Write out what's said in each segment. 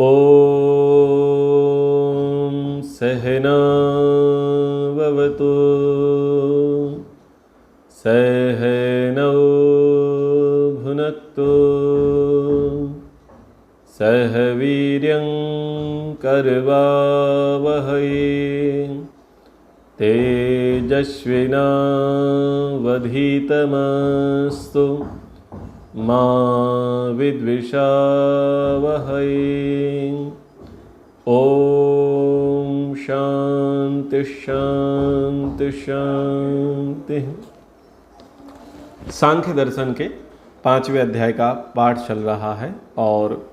ॐ सहना भवतु सहनौ भुनक्तु सह वीर्यं करवावहै तेजस्विनावधीतमस्तु मा विद्विषावहै। ॐ शांति शांति शांति। सांख्य दर्शन के 5वें अध्याय का पाठ चल रहा है और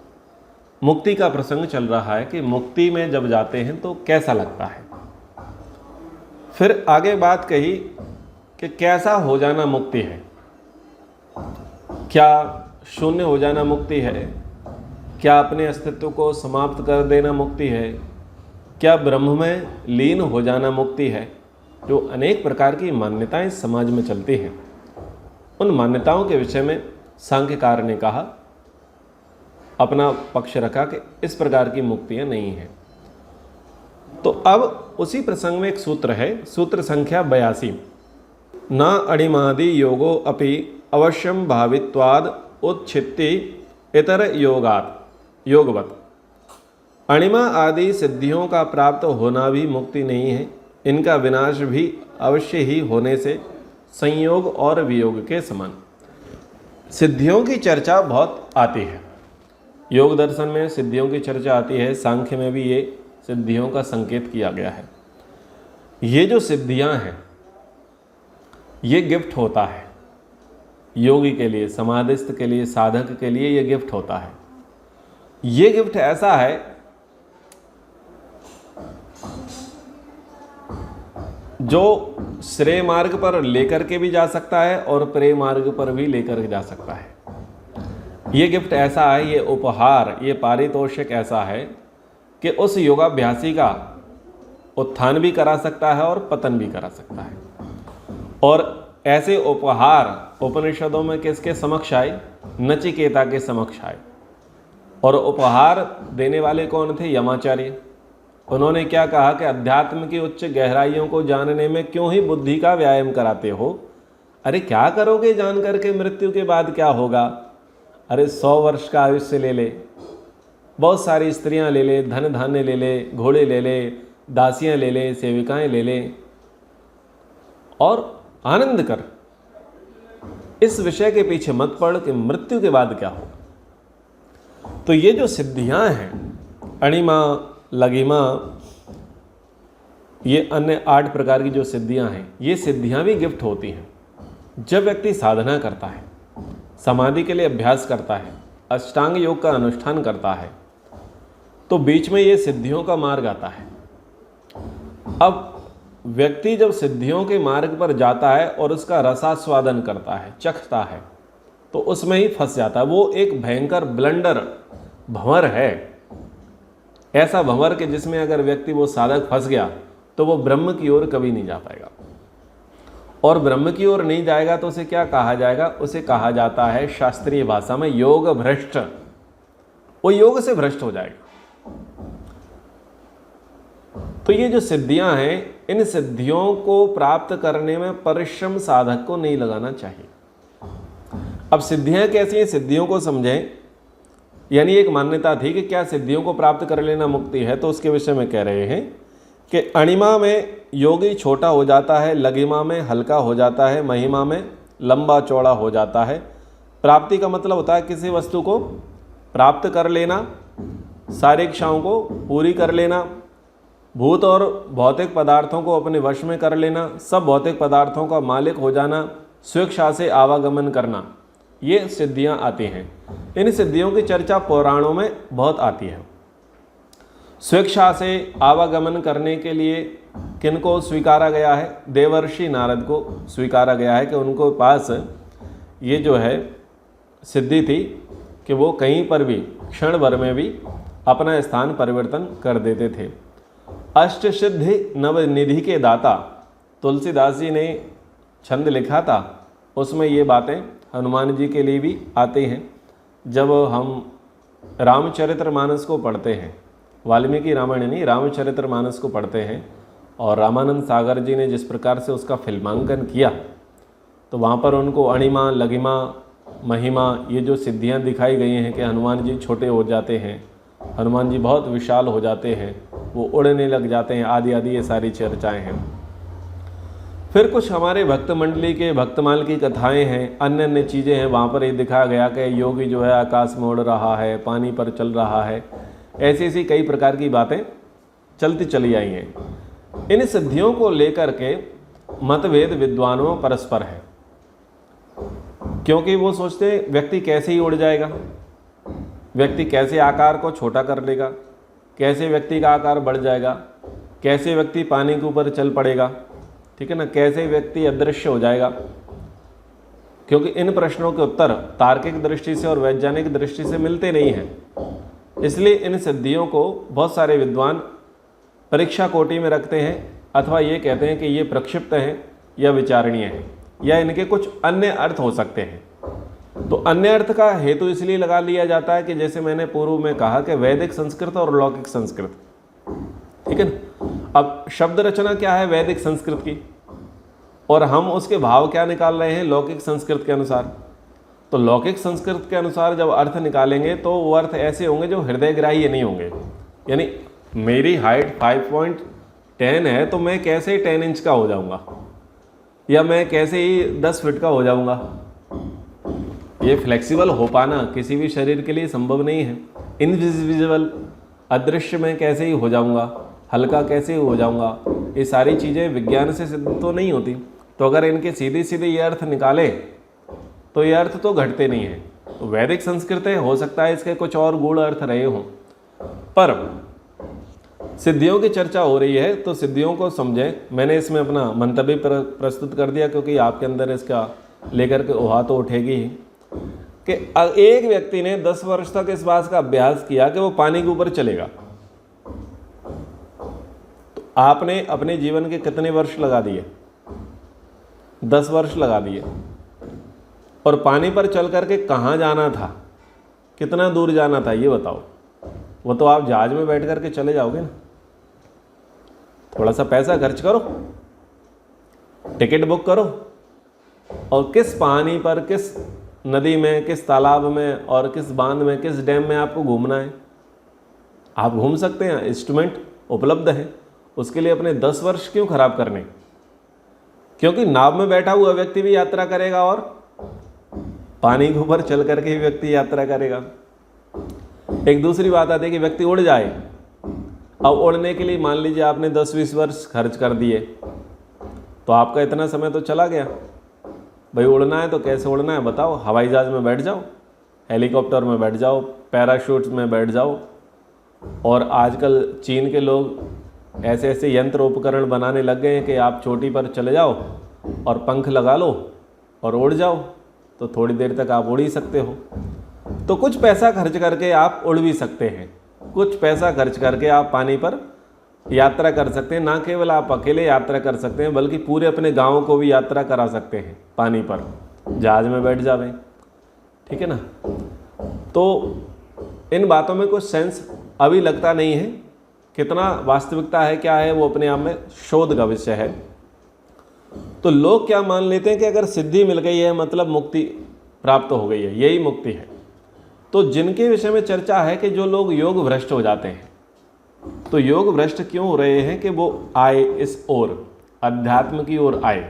मुक्ति का प्रसंग चल रहा है कि मुक्ति में जब जाते हैं तो कैसा लगता है। फिर आगे बात कही कि कैसा हो जाना मुक्ति है। क्या शून्य हो जाना मुक्ति है? क्या अपने अस्तित्व को समाप्त कर देना मुक्ति है? क्या ब्रह्म में लीन हो जाना मुक्ति है? जो अनेक प्रकार की मान्यताएं समाज में चलती हैं, उन मान्यताओं के विषय में सांख्यकार ने कहा, अपना पक्ष रखा कि इस प्रकार की मुक्तियां नहीं हैं। तो अब उसी प्रसंग में एक सूत्र है, सूत्र संख्या 82। न अणिमादि योगो अपि अवश्यम भावित्वाद उच्छित्ति इतर योगवत। अणिमा आदि सिद्धियों का प्राप्त होना भी मुक्ति नहीं है, इनका विनाश भी अवश्य ही होने से संयोग और वियोग के समान। सिद्धियों की चर्चा बहुत आती है, योग दर्शन में सिद्धियों की चर्चा आती है, सांख्य में भी ये सिद्धियों का संकेत किया गया है। ये जो सिद्धियां हैं ये गिफ्ट होता है योगी के लिए, समाधिस्थ के लिए, साधक के लिए ये गिफ्ट होता है। ये गिफ्ट ऐसा है जो श्रेय मार्ग पर लेकर के भी जा सकता है और प्रेय मार्ग पर भी लेकर के जा सकता है। ये गिफ्ट ऐसा है, ये उपहार, ये पारितोषिक ऐसा है कि उस योगाभ्यासी का उत्थान भी करा सकता है और पतन भी करा सकता है। और ऐसे उपहार उपनिषदों में किसके समक्ष आए? नचिकेता के समक्ष आए। और उपहार देने वाले कौन थे? यमाचार्य। उन्होंने क्या कहा कि अध्यात्म की उच्च गहराइयों को जानने में क्यों ही बुद्धि का व्यायाम कराते हो? अरे क्या करोगे जान करके मृत्यु के बाद क्या होगा? अरे 100 वर्ष का आयुष्य ले ले, बहुत सारी स्त्रियां ले ले, धन धान्य ले ले, घोड़े ले ले, दासियां ले ले, सेविकाएं ले ले और आनंद कर। इस विषय के पीछे मत पड़ कि मृत्यु के बाद क्या होगा। तो ये जो सिद्धियां हैं, अणिमा, लघिमा, ये अन्य 8 प्रकार की जो सिद्धियां हैं, ये सिद्धियां भी गिफ्ट होती हैं। जब व्यक्ति साधना करता है, समाधि के लिए अभ्यास करता है, अष्टांग योग का अनुष्ठान करता है, तो बीच में ये सिद्धियों का मार्ग आता है। अब व्यक्ति जब सिद्धियों के मार्ग पर जाता है और उसका रसास्वादन करता है, चखता है, तो उसमें ही फंस जाता है। वो एक भयंकर ब्लंडर भंवर है, ऐसा भंवर कि जिसमें अगर व्यक्ति वो साधक फंस गया तो वो ब्रह्म की ओर कभी नहीं जा पाएगा। और ब्रह्म की ओर नहीं जाएगा तो उसे क्या कहा जाएगा? उसे कहा जाता है शास्त्रीय भाषा में योग भ्रष्ट। वो योग से भ्रष्ट हो जाएगा। तो ये जो सिद्धियां हैं, इन सिद्धियों को प्राप्त करने में परिश्रम साधक को नहीं लगाना चाहिए। अब सिद्धियां कैसी हैं, सिद्धियों को समझें। यानी एक मान्यता थी कि क्या सिद्धियों को प्राप्त कर लेना मुक्ति है, तो उसके विषय में कह रहे हैं कि अणिमा में योगी छोटा हो जाता है, लघिमा में हल्का हो जाता है, महिमा में लंबा चौड़ा हो जाता है। प्राप्ति का मतलब होता है किसी वस्तु को प्राप्त कर लेना, सारी इच्छाओं को पूरी कर लेना, भूत और भौतिक पदार्थों को अपने वश में कर लेना, सब भौतिक पदार्थों का मालिक हो जाना, स्वेच्छा से आवागमन करना, ये सिद्धियां आती हैं। इन सिद्धियों की चर्चा पुराणों में बहुत आती है। स्वेच्छा से आवागमन करने के लिए किनको स्वीकारा गया है? देवर्षि नारद को स्वीकारा गया है कि उनको पास ये जो है सिद्धि थी कि वो कहीं पर भी क्षण भर में भी अपना स्थान परिवर्तन कर देते थे। अष्ट सिद्धि नवनिधि के दाता तुलसीदास जी ने छंद लिखा था, उसमें ये बातें हनुमान जी के लिए भी आती हैं। जब हम रामचरितमानस को पढ़ते हैं, वाल्मीकि रामायण नहीं, रामचरितमानस को पढ़ते हैं, और रामानंद सागर जी ने जिस प्रकार से उसका फिल्मांकन किया, तो वहाँ पर उनको अणिमा, लघिमा, महिमा, ये जो सिद्धियाँ दिखाई गई हैं कि हनुमान जी छोटे हो जाते हैं, हनुमान जी बहुत विशाल हो जाते हैं, वो उड़ने लग जाते हैं, आदि आदि ये सारी चर्चाएं हैं। फिर कुछ हमारे भक्त मंडली के भक्तमाल की कथाएं हैं, अन्य अन्य चीज़ें हैं। वहाँ पर ये दिखाया गया कि योगी जो है आकाश में उड़ रहा है, पानी पर चल रहा है, ऐसी ऐसी कई प्रकार की बातें चलती चली आई हैं। इन सिद्धियों को लेकर के मतभेद विद्वानों में परस्पर है, क्योंकि वो सोचते हैं व्यक्ति कैसे ही उड़ जाएगा, व्यक्ति कैसे आकार को छोटा कर लेगा, कैसे व्यक्ति का आकार बढ़ जाएगा, कैसे व्यक्ति पानी के ऊपर चल पड़ेगा, ठीक है ना, कैसे व्यक्ति अदृश्य हो जाएगा। क्योंकि इन प्रश्नों के उत्तर तार्किक दृष्टि से और वैज्ञानिक दृष्टि से मिलते नहीं हैं। इसलिए इन सिद्धियों को बहुत सारे विद्वान परीक्षा कोटि में रखते हैं, अथवा ये कहते हैं कि ये प्रक्षिप्त हैं या विचारणीय हैं, या इनके कुछ अन्य अर्थ हो सकते हैं। तो अन्य अर्थ का हेतु इसलिए लगा लिया जाता है कि जैसे मैंने पूर्व में कहा कि वैदिक संस्कृत और लौकिक संस्कृत, ठीक है ना। अब शब्द रचना क्या है वैदिक संस्कृत की, और हम उसके भाव क्या निकाल रहे हैं लौकिक संस्कृत के अनुसार। तो लौकिक संस्कृत के अनुसार जब अर्थ निकालेंगे तो वो अर्थ ऐसे होंगे जो हृदयग्राही नहीं होंगे। यानी मेरी हाइट 5.10 है, तो मैं कैसे 10 इंच का हो जाऊंगा, या मैं कैसे ही 10 फीट का हो जाऊंगा। ये फ्लेक्सिबल हो पाना किसी भी शरीर के लिए संभव नहीं है। इनविजिबल, अदृश्य में कैसे ही हो जाऊंगा, हल्का कैसे ही हो जाऊंगा, ये सारी चीज़ें विज्ञान से सिद्ध तो नहीं होती। तो अगर इनके सीधे सीधे ये अर्थ निकाले तो ये अर्थ तो घटते नहीं हैं। तो वैदिक संस्कृत है, हो सकता है इसके कुछ और गूढ़ अर्थ रहे हों, पर सिद्धियों की चर्चा हो रही है तो सिद्धियों को समझें। मैंने इसमें अपना मंतव्य प्रस्तुत कर दिया, क्योंकि आपके अंदर इसका लेकर के उहा तो उठेगी ही कि एक व्यक्ति ने 10 वर्ष तक इस बात का अभ्यास किया कि वो पानी के ऊपर चलेगा। तो आपने अपने जीवन के कितने वर्ष लगा दिए? 10 वर्ष लगा दिए। और पानी पर चल करके कहाँ जाना था, कितना दूर जाना था, ये बताओ। वो तो आप जहाज में बैठ करके चले जाओगे ना। थोड़ा सा पैसा खर्च करो, टिकट बुक करो, और किस पानी पर, किस नदी में, किस तालाब में, और किस बांध में, किस डैम में आपको घूमना है, आप घूम सकते हैं। इंस्ट्रूमेंट उपलब्ध है, उसके लिए अपने 10 वर्ष क्यों खराब करने? क्योंकि नाव में बैठा हुआ व्यक्ति भी यात्रा करेगा और पानी के ऊपर चल करके ही व्यक्ति यात्रा करेगा। एक दूसरी बात आती है कि व्यक्ति उड़ जाए। अब उड़ने के लिए मान लीजिए आपने 10-20 वर्ष खर्च कर दिए, तो आपका इतना समय तो चला गया। भाई उड़ना है तो कैसे उड़ना है बताओ। हवाई जहाज में बैठ जाओ, हेलीकॉप्टर में बैठ जाओ, पैराशूट में बैठ जाओ, और आजकल चीन के लोग ऐसे ऐसे यंत्र उपकरण बनाने लग गए हैं कि आप चोटी पर चले जाओ और पंख लगा लो और उड़ जाओ, तो थोड़ी देर तक आप उड़ ही सकते हो। तो कुछ पैसा खर्च करके आप उड़ भी सकते हैं, कुछ पैसा खर्च करके आप पानी पर यात्रा कर सकते हैं। ना केवल आप अकेले यात्रा कर सकते हैं, बल्कि पूरे अपने गांव को भी यात्रा करा सकते हैं पानी पर, जहाज में बैठ जावे, ठीक है ना। तो इन बातों में कुछ सेंस अभी लगता नहीं है, कितना वास्तविकता है क्या है वो अपने आप में शोध का विषय है। तो लोग क्या मान लेते हैं कि अगर सिद्धि मिल गई है मतलब मुक्ति प्राप्त हो गई है, यही मुक्ति है। तो जिनके विषय में चर्चा है कि जो लोग योग भ्रष्ट हो जाते हैं, तो योग भ्रष्ट क्यों हो रहे हैं कि वो आए इस ओर, अध्यात्म की ओर आए,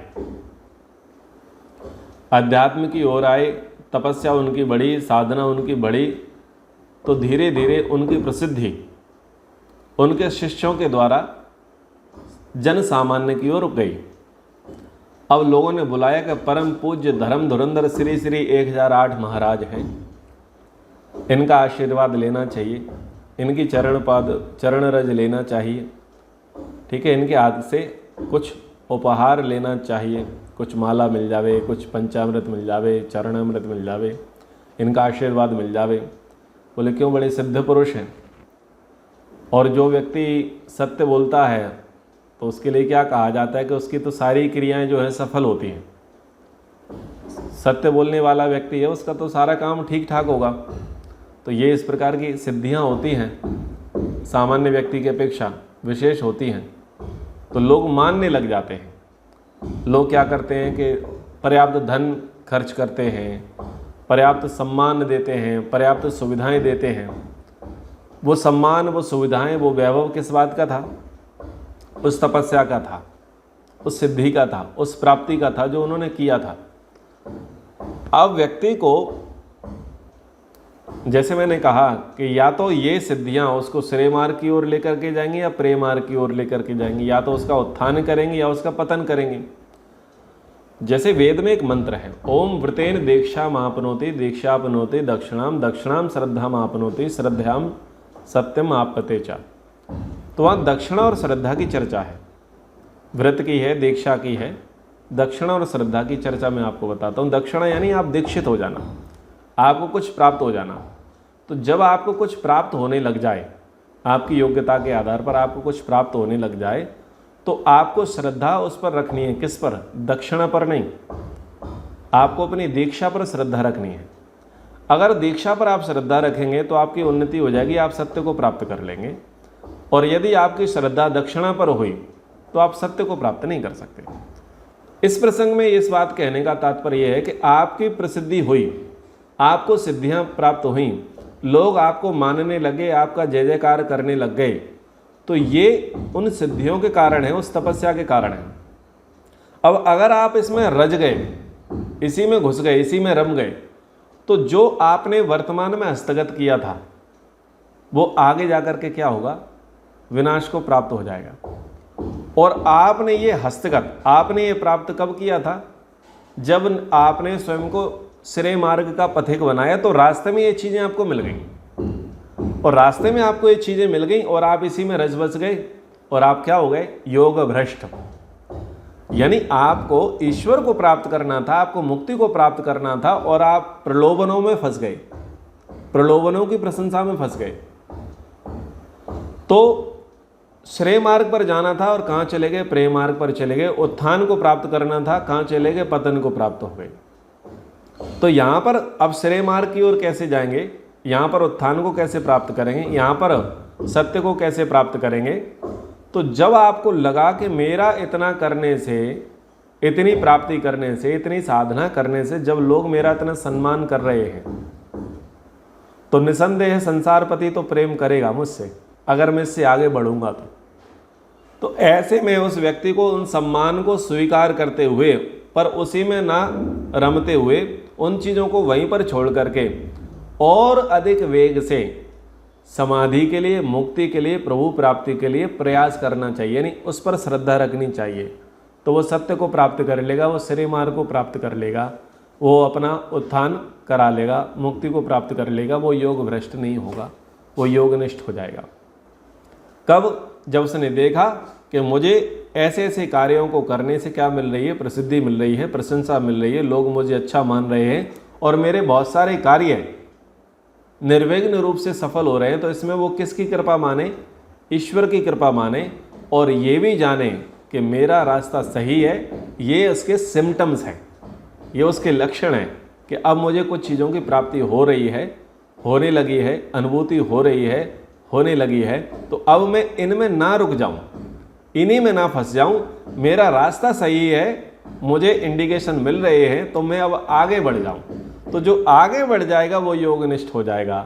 अध्यात्म की ओर आए, तपस्या उनकी बढ़ी, साधना उनकी बढ़ी, तो धीरे धीरे उनकी प्रसिद्धि उनके शिष्यों के द्वारा जन सामान्य की ओर गई। अब लोगों ने बुलाया कि परम पूज्य धर्म धुरंधर श्री श्री 1008 महाराज हैं, इनका आशीर्वाद लेना चाहिए, इनकी चरण रज लेना चाहिए, ठीक है, इनके हाथ से कुछ उपहार लेना चाहिए, कुछ माला मिल जावे, कुछ पंचामृत मिल जावे, चरणामृत मिल जावे, इनका आशीर्वाद मिल जावे। बोले क्यों, बड़े सिद्ध पुरुष हैं। और जो व्यक्ति सत्य बोलता है तो उसके लिए क्या कहा जाता है कि उसकी तो सारी क्रियाएं जो है सफल होती हैं। सत्य बोलने वाला व्यक्ति है, उसका तो सारा काम ठीक ठाक होगा। तो ये इस प्रकार की सिद्धियां होती हैं, सामान्य व्यक्ति की अपेक्षा विशेष होती हैं, तो लोग मानने लग जाते हैं। लोग क्या करते हैं कि पर्याप्त धन खर्च करते हैं, पर्याप्त सम्मान देते हैं, पर्याप्त सुविधाएं देते हैं। वो सम्मान, वो सुविधाएं, वो वैभव किस बात का था? उस तपस्या का था, उस सिद्धि का था, उस प्राप्ति का था जो उन्होंने किया था। अब व्यक्ति को, जैसे मैंने कहा कि या तो ये सिद्धियां उसको श्रेय मार्ग की ओर लेकर के जाएंगी या प्रेम मार्ग की ओर लेकर के जाएंगी, या तो उसका उत्थान करेंगी या उसका पतन करेंगी। जैसे वेद में एक मंत्र है, ओम व्रतेन दीक्षा मापनोति दीक्षापनोति दक्षिणाम दक्षिणाम श्रद्धा मापनोति श्रद्धाम सत्यम आपते चा। तो वहाँ दक्षिणा और श्रद्धा की चर्चा है, व्रत की है, दीक्षा की है, दक्षिणा और श्रद्धा की चर्चा मैं आपको बताता हूँ। दक्षिणा यानी आप दीक्षित हो जाना, आपको कुछ प्राप्त हो जाना। तो जब आपको कुछ प्राप्त होने लग जाए, आपकी योग्यता के आधार पर आपको कुछ प्राप्त होने लग जाए, तो आपको श्रद्धा उस पर रखनी है। किस पर? दक्षिणा पर नहीं, आपको अपनी दीक्षा पर श्रद्धा रखनी है। अगर दीक्षा पर आप श्रद्धा रखेंगे तो आपकी उन्नति हो जाएगी, आप सत्य को प्राप्त कर लेंगे। और यदि आपकी श्रद्धा दक्षिणा पर हुई तो आप सत्य को प्राप्त नहीं कर सकते। इस प्रसंग में इस बात कहने का तात्पर्य यह है कि आपकी प्रसिद्धि हुई, आपको सिद्धियां प्राप्त हुई, लोग आपको मानने लगे, आपका जय जयकार करने लग गए, तो ये उन सिद्धियों के कारण है, उस तपस्या के कारण है। अब अगर आप इसमें रज गए, इसी में घुस गए, इसी में रम गए, तो जो आपने वर्तमान में हस्तगत किया था वो आगे जाकर के क्या होगा? विनाश को प्राप्त हो जाएगा। और आपने ये हस्तगत, आपने ये प्राप्त कब किया था? जब आपने स्वयं को श्रेय मार्ग का पथिक बनाया, तो रास्ते में ये चीज़ें आपको मिल गई, और रास्ते में आपको ये चीज़ें मिल गई और आप इसी में रच बस गए, और आप क्या हो गए? योग भ्रष्ट। यानी आपको ईश्वर को प्राप्त करना था, आपको मुक्ति को प्राप्त करना था, और आप प्रलोभनों में फंस गए, प्रलोभनों की प्रशंसा में फंस गए। तो श्रेय मार्ग पर जाना था और कहाँ चले गए? प्रेम मार्ग पर चले गए। उत्थान को प्राप्त करना था, कहाँ चले गए? पतन को प्राप्त हो गए। तो यहाँ पर अब श्रेय मार्ग की ओर कैसे जाएंगे? यहाँ पर उत्थान को कैसे प्राप्त करेंगे? यहाँ पर सत्य को कैसे प्राप्त करेंगे? तो जब आपको लगा कि मेरा इतना करने से, इतनी प्राप्ति करने से, इतनी साधना करने से जब लोग मेरा इतना सम्मान कर रहे हैं, तो निसंदेह संसारपति तो प्रेम करेगा मुझसे, अगर मैं इससे आगे बढ़ूंगा तो ऐसे में उस व्यक्ति को उन सम्मान को स्वीकार करते हुए, पर उसी में ना रमते हुए, उन चीज़ों को वहीं पर छोड़ करके और अधिक वेग से समाधि के लिए, मुक्ति के लिए, प्रभु प्राप्ति के लिए प्रयास करना चाहिए, यानी उस पर श्रद्धा रखनी चाहिए। तो वो सत्य को प्राप्त कर लेगा, वो श्रेय मार्ग को प्राप्त कर लेगा, वो अपना उत्थान करा लेगा, मुक्ति को प्राप्त कर लेगा, वो योग भ्रष्ट नहीं होगा, वो योगनिष्ठ हो जाएगा। कब? जब उसने देखा कि मुझे ऐसे ऐसे कार्यों को करने से क्या मिल रही है? प्रसिद्धि मिल रही है, प्रशंसा मिल रही है, लोग मुझे अच्छा मान रहे हैं, और मेरे बहुत सारे कार्य निर्विघ्न रूप से सफल हो रहे हैं। तो इसमें वो किसकी कृपा माने? ईश्वर की कृपा माने, और ये भी जाने कि मेरा रास्ता सही है। ये उसके सिम्टम्स हैं, ये उसके लक्षण हैं कि अब मुझे कुछ चीज़ों की प्राप्ति हो रही है, होने लगी है, अनुभूति हो रही है, होने लगी है। तो अब मैं इनमें ना रुक जाऊं, इन्हीं में ना फंस जाऊं, मेरा रास्ता सही है, मुझे इंडिकेशन मिल रहे हैं, तो मैं अब आगे बढ़ जाऊं। तो जो आगे बढ़ जाएगा वो योगनिष्ठ हो जाएगा,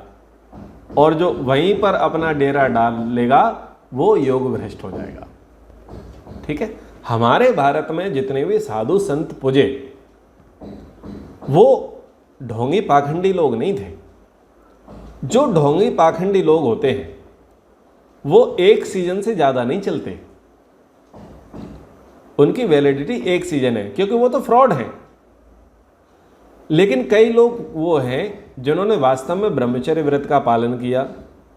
और जो वहीं पर अपना डेरा डाल लेगा वो योग भ्रष्ट हो जाएगा। ठीक है? हमारे भारत में जितने भी साधु संत पूजे, वो ढोंगी पाखंडी लोग नहीं थे। जो ढोंगी पाखंडी लोग होते हैं वो एक सीजन से ज़्यादा नहीं चलते, उनकी वैलिडिटी एक सीजन है, क्योंकि वो तो फ्रॉड है। लेकिन कई लोग वो हैं जिन्होंने वास्तव में ब्रह्मचर्य व्रत का पालन किया,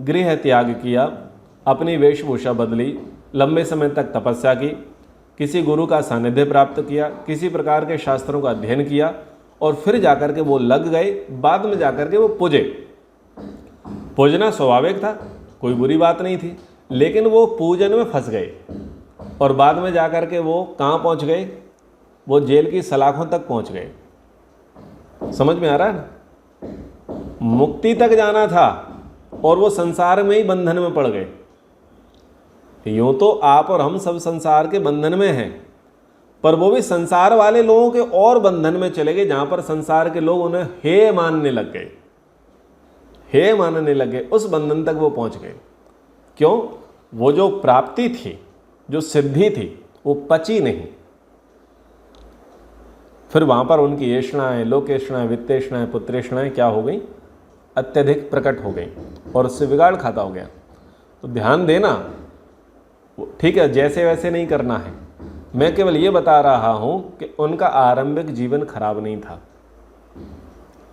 गृह त्याग किया, अपनी वेशभूषा बदली, लंबे समय तक तपस्या की, किसी गुरु का सानिध्य प्राप्त किया, किसी प्रकार के शास्त्रों का अध्ययन किया, और फिर जाकर के वो लग गए, बाद में जाकर के वो पूजे। पूजना स्वाभाविक था, कोई बुरी बात नहीं थी, लेकिन वो पूजन में फंस गए, और बाद में जाकर के वो कहाँ पहुँच गए? वो जेल की सलाखों तक पहुँच गए। समझ में आ रहा है ना? मुक्ति तक जाना था और वो संसार में ही बंधन में पड़ गए। यूं तो आप और हम सब संसार के बंधन में हैं, पर वो भी संसार वाले लोगों के और बंधन में चले गए, जहां पर संसार के लोग उन्हें हे मानने लग गए, हे मानने लग गए, उस बंधन तक वो पहुंच गए। क्यों? वो जो प्राप्ति थी, जो सिद्धि थी, वो पची नहीं। फिर वहां पर उनकी येषणाएं, लोकेषणाएं, वित्तेषणाएं, पुत्रेषणाएं क्या हो गई? अत्यधिक प्रकट हो गई और उससे बिगाड़ खाता हो गया। तो ध्यान देना, ठीक है, जैसे वैसे नहीं करना है। मैं केवल ये बता रहा हूं कि उनका आरंभिक जीवन खराब नहीं था।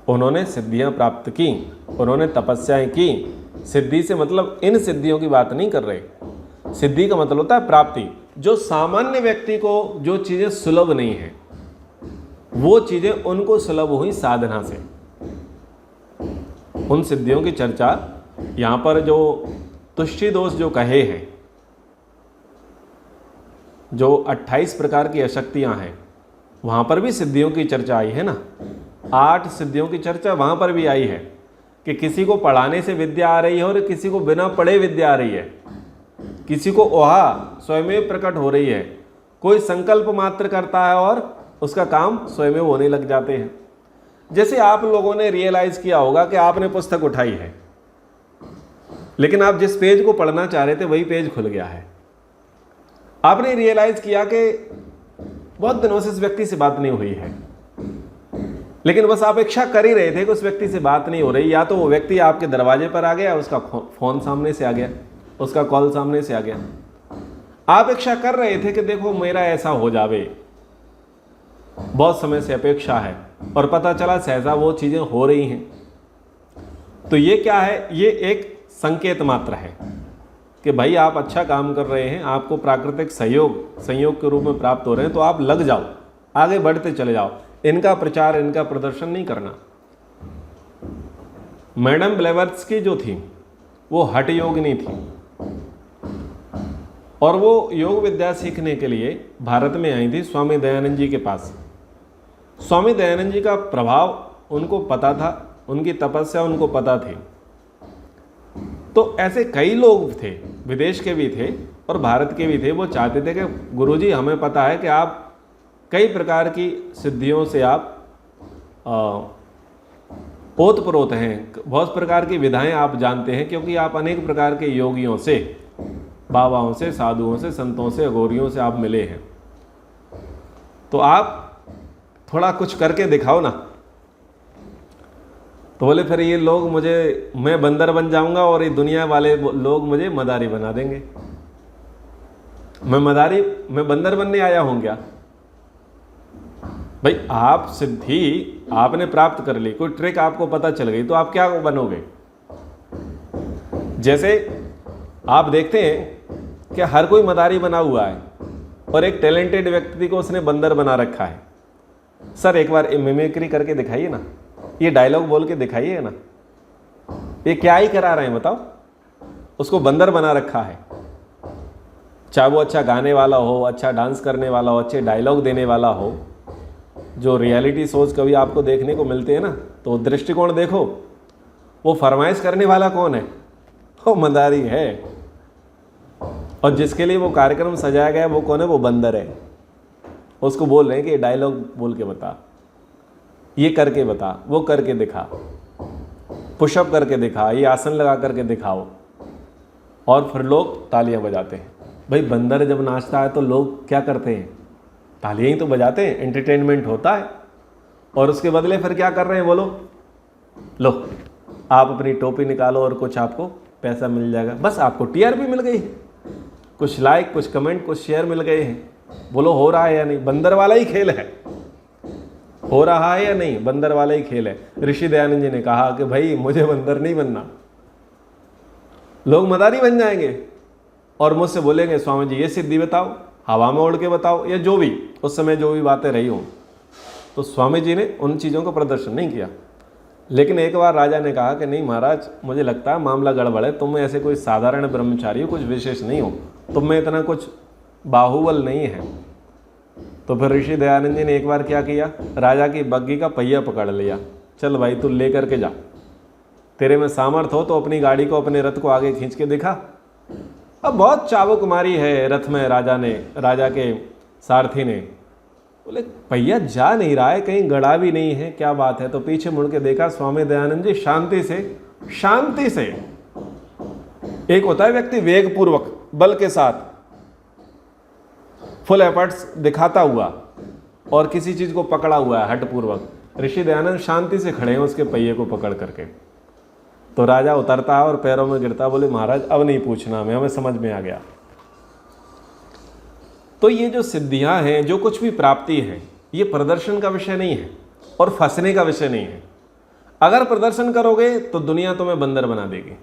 उन्होंने सिद्धियां प्राप्त की, उन्होंने तपस्याएं की। सिद्धि से मतलब इन सिद्धियों की बात नहीं कर रहे। सिद्धि का मतलब होता है प्राप्ति। जो सामान्य व्यक्ति को जो चीजें सुलभ नहीं है, वो चीजें उनको सुलभ हुई साधना से। उन सिद्धियों की चर्चा यहां पर जो तुष्टि दोष जो कहे हैं, जो 28 प्रकार की अशक्तियां हैं, वहां पर भी सिद्धियों की चर्चा आई है ना। 8 सिद्धियों की चर्चा वहां पर भी आई है कि किसी को पढ़ाने से विद्या आ रही है और किसी को बिना पढ़े विद्या आ रही है। किसी को ओहा स्वयं प्रकट हो रही है। कोई संकल्प मात्र करता है और उसका काम स्वयं होने लग जाते हैं। जैसे आप लोगों ने रियलाइज किया होगा कि आपने पुस्तक उठाई है, लेकिन आप जिस पेज को पढ़ना चाह रहे थे वही पेज खुल गया है। आपने रियलाइज किया कि बहुत दिनों से इस व्यक्ति से बात नहीं हुई है, लेकिन बस आप इच्छा कर ही रहे थे कि उस व्यक्ति से बात नहीं हो रही। या तो वो व्यक्ति आपके दरवाजे पर आ गया, उसका फोन सामने से आ गया, उसका कॉल सामने से आ गया। आप इच्छा कर रहे थे कि देखो मेरा ऐसा हो जावे, बहुत समय से अपेक्षा है, और पता चला सहसा वो चीजें हो रही हैं। तो ये क्या है? ये एक संकेत मात्र है कि भाई आप अच्छा काम कर रहे हैं, आपको प्राकृतिक संयोग के रूप में प्राप्त हो रहे हैं, तो आप लग जाओ, आगे बढ़ते चले जाओ। इनका प्रचार, इनका प्रदर्शन नहीं करना। मैडम ब्लेवर्स्की जो थी वो हठ योगिनी थी, और वो योग विद्या सीखने के लिए भारत में आई थी स्वामी दयानंद जी के पास। स्वामी दयानंद जी का प्रभाव उनको पता था, उनकी तपस्या उनको पता थी। तो ऐसे कई लोग थे, विदेश के भी थे और भारत के भी थे। वो चाहते थे कि गुरुजी हमें पता है कि आप कई प्रकार की सिद्धियों से आप ओतप्रोत हैं, बहुत प्रकार की विधाएं आप जानते हैं, क्योंकि आप अनेक प्रकार के योगियों से, बाबाओं से, साधुओं से, संतों से, अघोरियों से आप मिले हैं। तो आप थोड़ा कुछ करके दिखाओ ना। तो बोले फिर ये लोग मैं बंदर बन जाऊंगा और ये दुनिया वाले लोग मुझे मदारी बना देंगे। मैं बंदर बनने आया हूं क्या? भाई आप सिद्धि आपने प्राप्त कर ली, कोई ट्रिक आपको पता चल गई, तो आप क्या बनोगे? जैसे आप देखते हैं कि हर कोई मदारी बना हुआ है और एक टैलेंटेड व्यक्ति को उसने बंदर बना रखा है। सर एक बार मिमिक्री करके दिखाइए ना, ये डायलॉग बोल के दिखाइए ना। ये क्या ही करा रहे हैं बताओ? उसको बंदर बना रखा है। चाहे वो अच्छा गाने वाला हो, अच्छा डांस करने वाला हो, अच्छे डायलॉग देने वाला हो, जो रियलिटी शोज कभी आपको देखने को मिलते हैं ना, तो दृष्टिकोण देखो, वो फरमाइश करने वाला कौन है? वो मदारी है। और जिसके लिए वो कार्यक्रम सजाया गया वो कौन है? वो बंदर है। उसको बोल रहे हैं कि डायलॉग बोल के बता, ये करके बता, वो करके दिखा, पुशअप करके दिखा, ये आसन लगा करके दिखाओ, और फिर लोग तालियां बजाते हैं। भाई बंदर जब नाचता है तो लोग क्या करते हैं? तालियां ही तो बजाते हैं, एंटरटेनमेंट होता है। और उसके बदले फिर क्या कर रहे हैं? बोलो, लो आप अपनी टोपी निकालो और कुछ आपको पैसा मिल जाएगा। बस आपको टीआरपी मिल गई, कुछ लाइक, कुछ कमेंट, कुछ शेयर मिल गए हैं। बोलो हो रहा है या नहीं? बंदर वाला ही खेल है। हो रहा है या नहीं? बंदर वाला ही खेल है। ऋषि दयानंद जी ने कहा कि भाई मुझे बंदर नहीं बनना, लोग मदारी बन जाएंगे और मुझसे बोलेंगे स्वामी जी ये सिद्धि बताओ, हवा में उड़ के बताओ, या जो भी उस समय जो भी बातें रही हों। तो स्वामी जी ने उन चीज़ों का प्रदर्शन नहीं किया। लेकिन एक बार राजा ने कहा कि नहीं महाराज, मुझे लगता है मामला गड़बड़ है, तुम ऐसे कोई साधारण ब्रह्मचारी हो, कुछ विशेष नहीं हो, तुम में इतना कुछ बाहुबल नहीं है। तो फिर ऋषि दयानंद जी ने एक बार क्या किया? राजा की बग्घी का पहिया पकड़ लिया, चल भाई तू ले करके जा। तेरे में सामर्थ्य हो तो अपनी गाड़ी को, अपने रथ को आगे खींच के दिखा। अब बहुत चाबुक मारी है रथ में राजा के सारथी ने। बोले भैया जा नहीं रहा है, कहीं गड़ा भी नहीं है, क्या बात है? तो पीछे मुड़ के देखा, स्वामी दयानंद जी शांति से, एक होता है व्यक्ति वेग पूर्वक बल के साथ फुल एफर्ट्स दिखाता हुआ और किसी चीज को पकड़ा हुआ है हठ पूर्वक, ऋषि दयानंद शांति से खड़े हैं उसके पहिए को पकड़ करके। तो राजा उतरता है और पैरों में गिरता, बोले महाराज अब नहीं पूछना, हमें समझ में आ गया। तो ये जो सिद्धियां हैं, जो कुछ भी प्राप्ति है, ये प्रदर्शन का विषय नहीं है और फंसने का विषय नहीं है। अगर प्रदर्शन करोगे तो दुनिया तुम्हें बंदर बना देगी,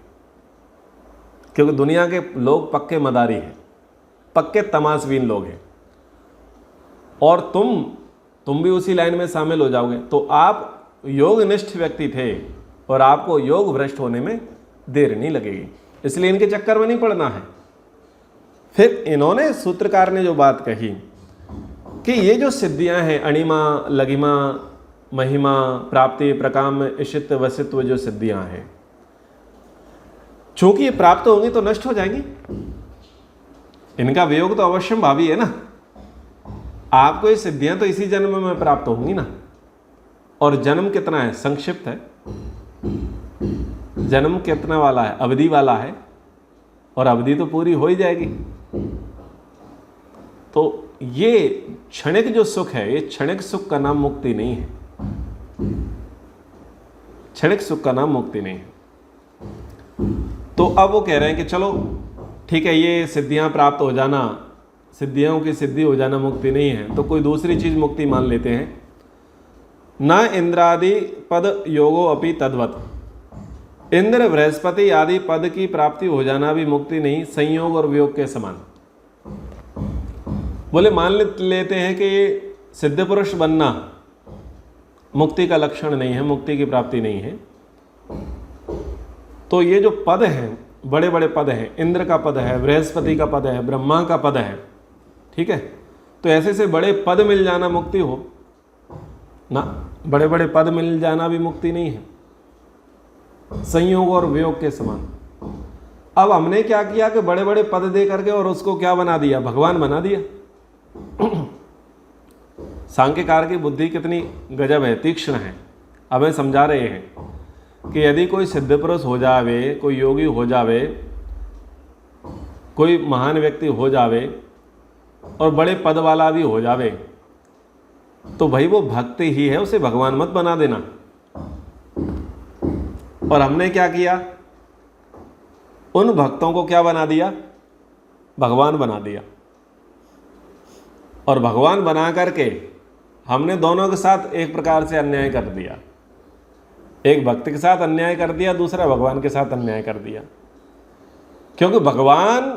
क्योंकि दुनिया के लोग पक्के मदारी हैं, पक्के तमाशबीन लोग हैं, और तुम भी उसी लाइन में शामिल हो जाओगे। तो आप योगनिष्ठ व्यक्ति थे और आपको योग भ्रष्ट होने में देर नहीं लगेगी, इसलिए इनके चक्कर में नहीं पड़ना है। फिर इन्होंने, सूत्रकार ने जो बात कही कि ये जो सिद्धियां हैं, अणिमा, लघिमा, महिमा, प्राप्ति, प्रकाम, इशित, वसित्व, जो सिद्धियां हैं, चूंकि ये प्राप्त होंगी तो नष्ट हो जाएंगी, इनका वियोग तो अवश्यम भावी है ना। आपको ये सिद्धियां तो इसी जन्म में प्राप्त होंगी ना। और जन्म कितना है? संक्षिप्त है। जन्म कितना वाला है? अवधि वाला है, और अवधि तो पूरी हो ही जाएगी। तो ये क्षणिक जो सुख है, ये क्षणिक सुख का नाम मुक्ति नहीं है। क्षणिक सुख का नाम मुक्ति नहीं है। तो अब वो कह रहे हैं कि चलो ठीक है, ये सिद्धियां प्राप्त हो जाना, सिद्धियों की सिद्धि हो जाना मुक्ति नहीं है, तो कोई दूसरी चीज मुक्ति मान लेते हैं। न इंद्रादि पद योगो अपि तद्वत, इंद्र बृहस्पति आदि पद की प्राप्ति हो जाना भी मुक्ति नहीं, संयोग और वियोग के समान। बोले मान लेते हैं कि ये सिद्ध पुरुष बनना मुक्ति का लक्षण नहीं है, मुक्ति की प्राप्ति नहीं है। तो ये जो पद हैं, बड़े बड़े पद हैं, इंद्र का पद है, बृहस्पति का पद है, ब्रह्मा का पद है, ठीक है, तो ऐसे से बड़े पद मिल जाना मुक्ति हो ना? बड़े बड़े पद मिल जाना भी मुक्ति नहीं है, संयोग और वियोग के समान। अब हमने क्या किया कि बड़े बड़े पद दे करके और उसको क्या बना दिया? भगवान बना दिया। सांख्यकार की बुद्धि कितनी गजब है, तीक्ष्ण है। हमें समझा रहे हैं कि यदि कोई सिद्ध पुरुष हो जावे, कोई योगी हो जावे, कोई महान व्यक्ति हो जावे और बड़े पद वाला भी हो जावे, तो भाई वो भक्त ही है, उसे भगवान मत बना देना। और हमने क्या किया? उन भक्तों को क्या बना दिया? भगवान बना दिया। और भगवान बना करके हमने दोनों के साथ एक प्रकार से अन्याय कर दिया। एक भक्त के साथ अन्याय कर दिया, दूसरा भगवान के साथ अन्याय कर दिया। क्योंकि भगवान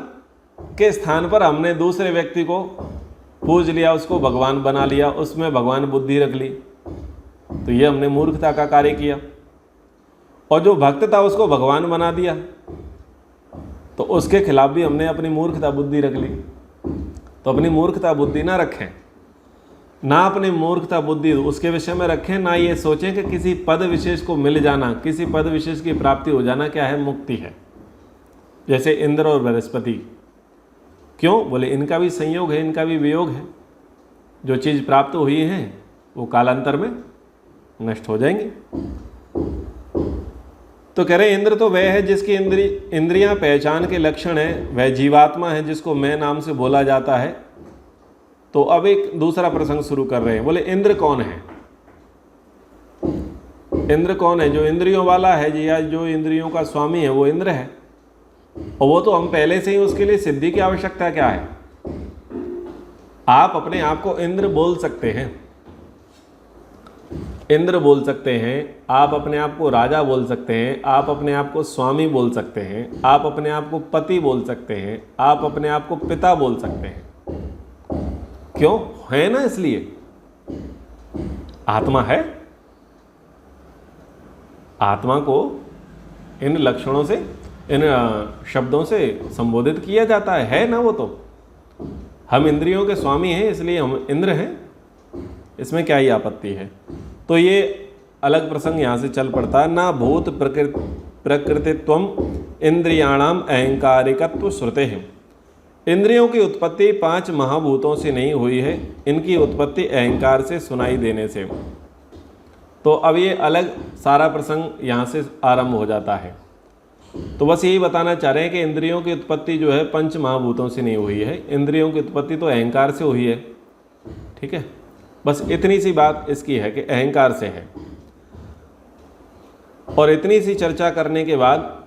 के स्थान पर हमने दूसरे व्यक्ति को पूज लिया, उसको भगवान बना लिया, उसमें भगवान बुद्धि रख ली, तो ये हमने मूर्खता का कार्य किया। और जो भक्त था उसको भगवान बना दिया, तो उसके खिलाफ भी हमने अपनी मूर्खता बुद्धि रख ली। तो अपनी मूर्खता बुद्धि ना रखें, ना अपनी मूर्खता बुद्धि उसके विषय में रखें, ना ये सोचें कि किसी पद विशेष को मिल जाना, किसी पद विशेष की प्राप्ति हो जाना क्या है? मुक्ति है। जैसे इंद्र और बृहस्पति, क्यों? बोले इनका भी संयोग है, इनका भी वियोग है। जो चीज़ प्राप्त हुई है वो कालांतर में नष्ट हो जाएंगे। तो कह रहे इंद्र तो वह है जिसकी इंद्रियां पहचान के लक्षण है, वह जीवात्मा है जिसको मैं नाम से बोला जाता है। तो अब एक दूसरा प्रसंग शुरू कर रहे हैं। बोले इंद्र कौन है? इंद्र कौन है? जो इंद्रियों वाला है जी, या जो इंद्रियों का स्वामी है, वो इंद्र है। और वो तो हम पहले से ही, उसके लिए सिद्धि की आवश्यकता क्या है? आप अपने आप को इंद्र बोल सकते हैं, इंद्र बोल सकते हैं, आप अपने आप को राजा बोल सकते हैं, आप अपने आप को स्वामी बोल सकते हैं, आप अपने आप को पति बोल सकते हैं, आप अपने आप को पिता बोल सकते हैं। क्यों है ना? इसलिए आत्मा है। आत्मा को इन लक्षणों से, इन शब्दों से संबोधित किया जाता है ना? वो तो हम इंद्रियों के स्वामी हैं, इसलिए हम इंद्र हैं, इसमें क्या ही आपत्ति है? तो ये अलग प्रसंग यहाँ से चल पड़ता है। ना भूत प्रकृति प्रकृतित्वम इंद्रियाणाम अहंकारिकत्व श्रुते हैं। इंद्रियों की उत्पत्ति 5 महाभूतों से नहीं हुई है, इनकी उत्पत्ति अहंकार से सुनाई देने से। तो अब ये अलग सारा प्रसंग यहाँ से आरंभ हो जाता है। तो बस यही बताना चाह रहे हैं कि इंद्रियों की उत्पत्ति जो है 5 महाभूतों से नहीं हुई है, इंद्रियों की उत्पत्ति तो अहंकार से हुई है। ठीक है, बस इतनी सी बात इसकी है कि अहंकार से है। और इतनी सी चर्चा करने के बाद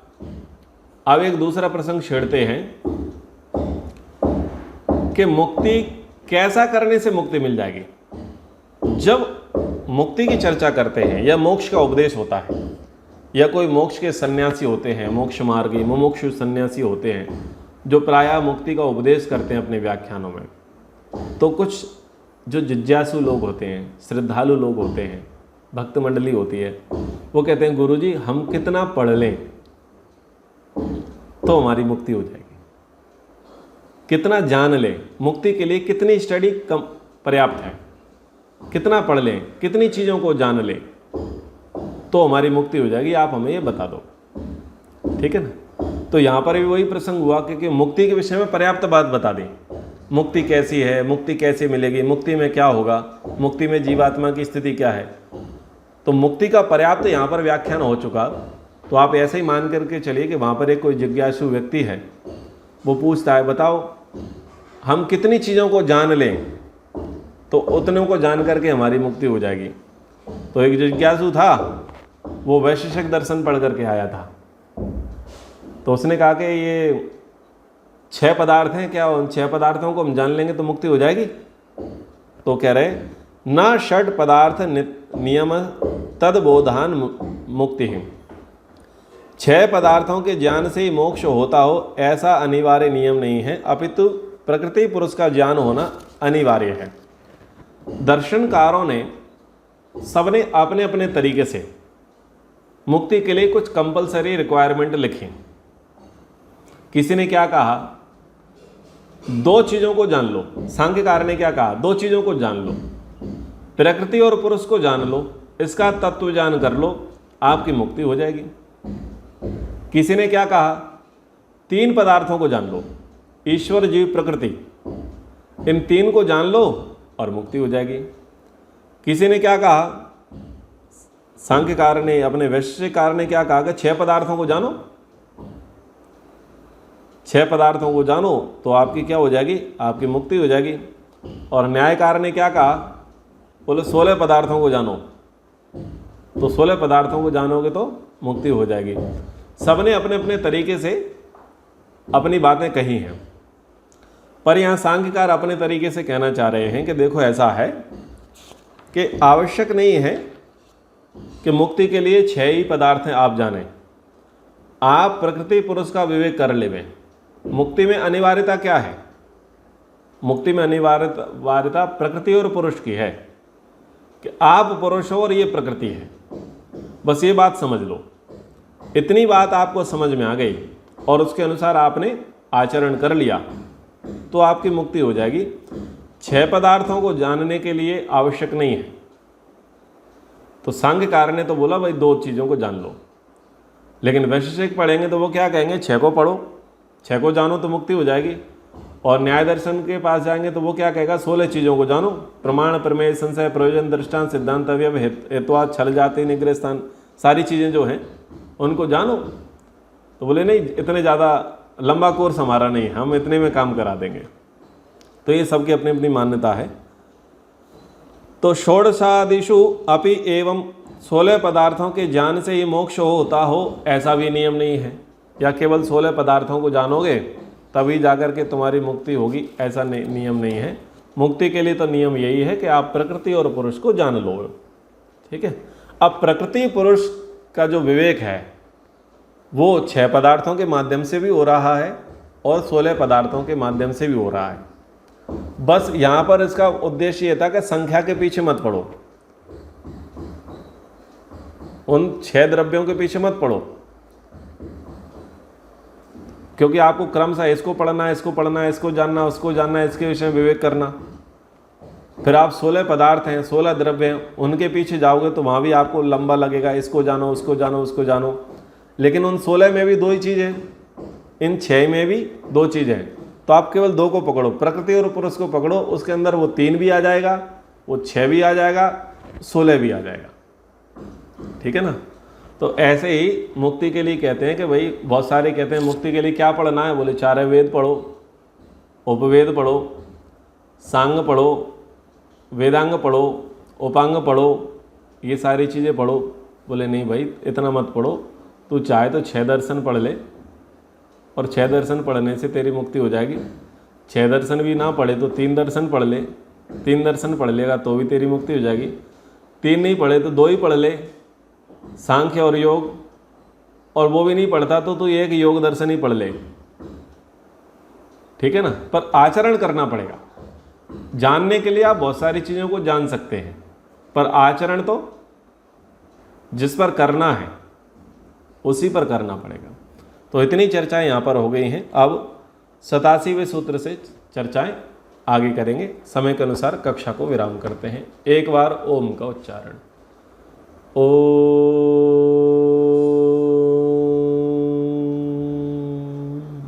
अब एक दूसरा प्रसंग छेड़ते हैं कि मुक्ति कैसा करने से मुक्ति मिल जाएगी। जब मुक्ति की चर्चा करते हैं या मोक्ष का उपदेश होता है या कोई मोक्ष के सन्यासी होते हैं, मोक्ष मार्गी मुमुक्षु सन्यासी होते हैं जो प्रायः मुक्ति का उपदेश करते हैं अपने व्याख्यानों में, तो कुछ जो जिज्ञासु लोग होते हैं, श्रद्धालु लोग होते हैं, भक्त मंडली होती है, वो कहते हैं गुरुजी हम कितना पढ़ लें तो हमारी मुक्ति हो जाएगी, कितना जान लें, मुक्ति के लिए कितनी स्टडी कम पर्याप्त है, कितना पढ़ लें, कितनी चीज़ों को जान लें तो हमारी मुक्ति हो जाएगी, आप हमें ये बता दो। ठीक है ना। तो यहाँ पर भी वही प्रसंग हुआ क्योंकि मुक्ति के विषय में पर्याप्त बात बता दी। मुक्ति कैसी है, मुक्ति कैसे मिलेगी, मुक्ति में क्या होगा, मुक्ति में जीवात्मा की स्थिति क्या है। तो मुक्ति का पर्याप्त यहाँ पर व्याख्यान हो चुका। तो आप ऐसे ही मान करके चलिए कि वहाँ पर एक कोई जिज्ञासु व्यक्ति है, वो पूछता है बताओ हम कितनी चीज़ों को जान लें तो उतनों को जान करके हमारी मुक्ति हो जाएगी। तो एक जिज्ञासु था, वो वैशेषिक दर्शन पढ़ करके आया था। तो उसने कहा कि ये 6 पदार्थ हैं, क्या उन 6 पदार्थों को हम जान लेंगे तो मुक्ति हो जाएगी। तो कह रहे न षड पदार्थ नियम तदबोधान मुक्ति है। 6 पदार्थों के ज्ञान से ही मोक्ष होता हो ऐसा अनिवार्य नियम नहीं है, अपितु प्रकृति पुरुष का ज्ञान होना अनिवार्य है। दर्शनकारों ने सबने अपने अपने तरीके से मुक्ति के लिए कुछ कंपलसरी रिक्वायरमेंट लिखी। किसी ने क्या कहा, 2 चीज़ों को जान लो। सांख्यकार ने क्या कहा, 2 चीज़ों को जान लो, प्रकृति और पुरुष को जान लो, इसका तत्व ज्ञान कर लो, आपकी मुक्ति हो जाएगी। किसी ने क्या कहा, 3 पदार्थों को जान लो, ईश्वर जीव प्रकृति, इन 3 को जान लो और मुक्ति हो जाएगी। किसी ने क्या कहा, सांख्यकार ने अपने वैशेषिककार ने क्या कहा कि 6 पदार्थों को जानो, 6 पदार्थों को जानो तो आपकी क्या हो जाएगी, आपकी मुक्ति हो जाएगी। और न्यायकार ने क्या कहा, बोले 16 पदार्थों को जानो, तो 16 पदार्थों को जानोगे तो मुक्ति हो जाएगी। सबने अपने अपने तरीके से अपनी बातें कही हैं, पर यहाँ सांख्यकार अपने तरीके से कहना चाह रहे हैं कि देखो ऐसा है कि आवश्यक नहीं है कि मुक्ति के लिए 6 ही पदार्थ हैं आप जानें, आप प्रकृति पुरुष का विवेक कर लेवे। मुक्ति में अनिवार्यता क्या है, मुक्ति में अनिवार्यता प्रकृति और पुरुष की है कि आप पुरुष हो और ये प्रकृति है, बस ये बात समझ लो। इतनी बात आपको समझ में आ गई और उसके अनुसार आपने आचरण कर लिया तो आपकी मुक्ति हो जाएगी। 6 पदार्थों को जानने के लिए आवश्यक नहीं है। तो सांख्यकार ने तो बोला भाई 2 चीज़ों को जान लो, लेकिन वैशेषिक पढ़ेंगे तो वो क्या कहेंगे, 6 को पढ़ो, 6 को जानो तो मुक्ति हो जाएगी। और न्याय दर्शन के पास जाएंगे तो वो क्या कहेगा, 16 चीज़ों को जानो, प्रमाण प्रमेय संशय प्रयोजन दृष्टांत सिद्धांत अवयव हेतुवाद छल जाति निग्रह स्थान, सारी चीज़ें जो हैं उनको जानो। तो बोले नहीं, इतने ज़्यादा लंबा कोर्स हमारा नहीं, हम इतने में काम करा देंगे। तो ये सबकी अपनी अपनी मान्यता है। तो षोडशादिषु अपि एवं 16 पदार्थों के ज्ञान से ही मोक्ष होता हो ऐसा भी नियम नहीं है, या केवल 16 पदार्थों को जानोगे तभी जाकर के तुम्हारी मुक्ति होगी, ऐसा नियम नहीं है। मुक्ति के लिए तो नियम यही है कि आप प्रकृति और पुरुष को जान लो। ठीक है। अब प्रकृति पुरुष का जो विवेक है वो 6 पदार्थों के माध्यम से भी हो रहा है और 16 पदार्थों के माध्यम से भी हो रहा है। बस यहाँ पर इसका उद्देश्य ये था कि संख्या के पीछे मत पड़ो, उन 6 द्रव्यों के पीछे मत पड़ो, क्योंकि आपको क्रमशः इसको पढ़ना है, इसको पढ़ना है, इसको जानना, उसको जानना है, इसके विषय में विवेक करना। फिर आप 16 पदार्थ हैं, 16 द्रव्य हैं, उनके पीछे जाओगे तो वहाँ भी आपको लंबा लगेगा, इसको जानो, उसको जानो, उसको जानो। लेकिन उन 16 में भी 2 ही चीज़ है, इन 6 में भी 2 चीज़ें हैं, तो आप केवल 2 को पकड़ो, प्रकृति और पुरुष को पकड़ो, उसके अंदर वो 3 भी आ जाएगा, वो 6 भी आ जाएगा, 16 भी आ जाएगा। ठीक है ना। तो ऐसे ही मुक्ति के लिए कहते हैं कि भाई, बहुत सारे कहते हैं मुक्ति के लिए क्या पढ़ना है, बोले 4 वेद पढ़ो, उपवेद पढ़ो, सांग पढ़ो, वेदांग पढ़ो, उपांग पढ़ो, ये सारी चीज़ें पढ़ो। बोले नहीं भाई, इतना मत पढ़ो, तू चाहे तो 6 दर्शन पढ़ ले, और 6 दर्शन पढ़ने से तेरी मुक्ति हो जाएगी। 6 दर्शन भी ना पढ़े तो 3 दर्शन पढ़ ले, 3 दर्शन पढ़ लेगा तो भी तेरी मुक्ति हो जाएगी। 3 नहीं पढ़े तो 2 ही पढ़ ले, सांख्य और योग, और वो भी नहीं पढ़ता तो तू एक योग दर्शन ही पढ़ ले। ठीक है ना। पर आचरण करना पड़ेगा। जानने के लिए आप बहुत सारी चीज़ों को जान सकते हैं, पर आचरण तो जिस पर करना है उसी पर करना पड़ेगा। तो इतनी चर्चाएं यहाँ पर हो गई हैं। अब 87वें सूत्र से चर्चाएं आगे करेंगे। समय के अनुसार कक्षा को विराम करते हैं। एक बार ओम का उच्चारण। ओ